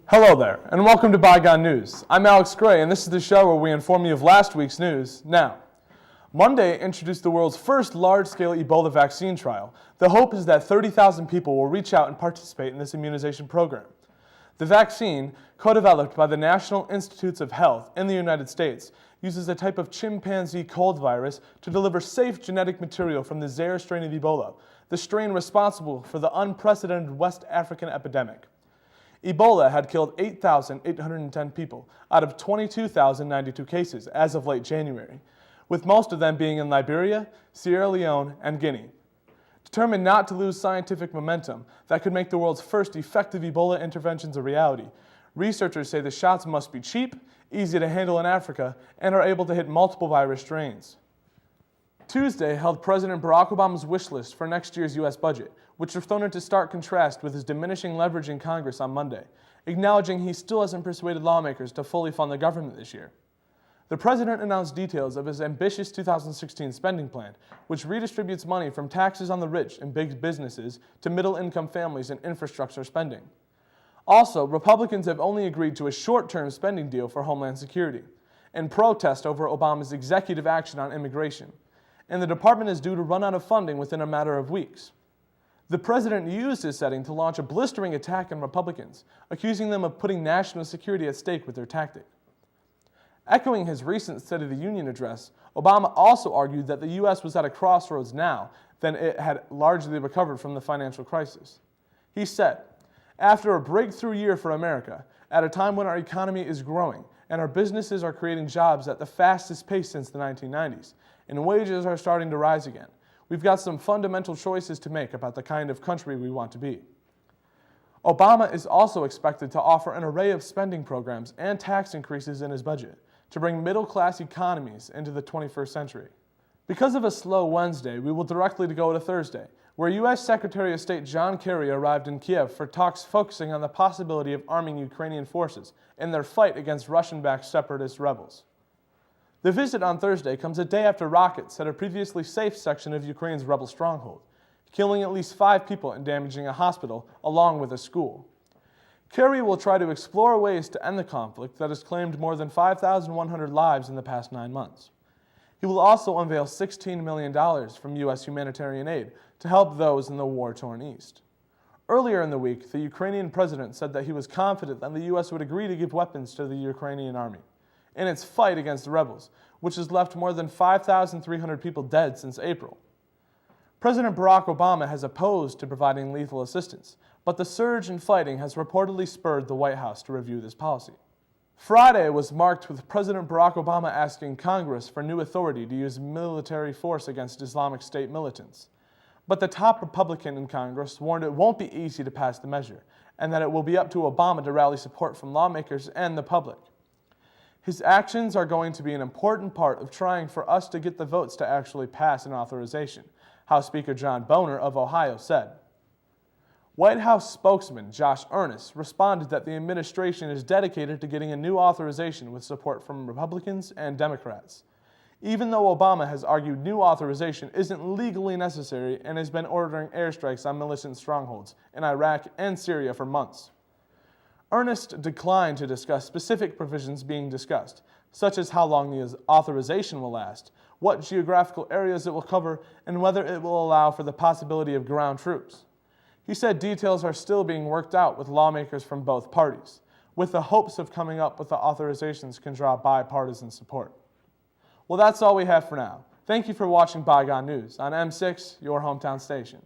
Hello there, and welcome to ByGone News. I'm Alex Gray, and this is the show where we inform you of last week's news now. Monday introduced the world's first large-scale Ebola vaccine trial. The hope is that 30,000 people will reach out and participate in this immunization program. The vaccine, co-developed by the National Institutes of Health in the United States, uses a type of chimpanzee cold virus to deliver safe genetic material from the Zaire strain of Ebola, the strain responsible for the unprecedented West African epidemic. Ebola had killed 8,810 people out of 22,092 cases as of late January, with most of them being in Liberia, Sierra Leone, and Guinea. Determined not to lose scientific momentum that could make the world's first effective Ebola interventions a reality, researchers say the shots must be cheap, easy to handle in Africa, and are able to hit multiple virus strains. Tuesday held President Barack Obama's wish list for next year's U.S. budget, which was thrown into stark contrast with his diminishing leverage in Congress on Monday, acknowledging he still hasn't persuaded lawmakers to fully fund the government this year. The president announced details of his ambitious 2016 spending plan, which redistributes money from taxes on the rich and big businesses to middle-income families and infrastructure spending. Also, Republicans have only agreed to a short-term spending deal for Homeland Security, in protest over Obama's executive action on immigration, and the department is due to run out of funding within a matter of weeks. The president used his setting to launch a blistering attack on Republicans, accusing them of putting national security at stake with their tactic. Echoing his recent State of the Union address, Obama also argued that the U.S. was at a crossroads now than it had largely recovered from the financial crisis. He said, "After a breakthrough year for America, at a time when our economy is growing and our businesses are creating jobs at the fastest pace since the 1990s, and wages are starting to rise again, we've got some fundamental choices to make about the kind of country we want to be." Obama is also expected to offer an array of spending programs and tax increases in his budget to bring middle-class economies into the 21st century. Because of a slow Wednesday, we will directly go to Thursday, where U.S. Secretary of State John Kerry arrived in Kiev for talks focusing on the possibility of arming Ukrainian forces in their fight against Russian-backed separatist rebels. The visit on Thursday comes a day after rockets hit a previously safe section of Ukraine's rebel stronghold, killing at least 5 people and damaging a hospital along with a school. Kerry will try to explore ways to end the conflict that has claimed more than 5,100 lives in the past 9 months. He will also unveil $16 million from U.S. humanitarian aid to help those in the war-torn East. Earlier in the week, the Ukrainian president said that he was confident that the U.S. would agree to give weapons to the Ukrainian army in its fight against the rebels, which has left more than 5,300 people dead since April. President Barack Obama has opposed to providing lethal assistance, but the surge in fighting has reportedly spurred the White House to review this policy. Friday was marked with President Barack Obama asking Congress for new authority to use military force against Islamic State militants. But the top Republican in Congress warned it won't be easy to pass the measure, and that it will be up to Obama to rally support from lawmakers and the public. His actions are going to be an important part of trying for us to get the votes to actually pass an authorization, House Speaker John Boehner of Ohio said. White House spokesman Josh Earnest responded that the administration is dedicated to getting a new authorization with support from Republicans and Democrats, even though Obama has argued new authorization isn't legally necessary and has been ordering airstrikes on militant strongholds in Iraq and Syria for months. Earnest declined to discuss specific provisions being discussed, such as how long the authorization will last, what geographical areas it will cover, and whether it will allow for the possibility of ground troops. He said details are still being worked out with lawmakers from both parties, with the hopes of coming up with the authorizations can draw bipartisan support. Well, that's all we have for now. Thank you for watching ByGone News on M6, your hometown station.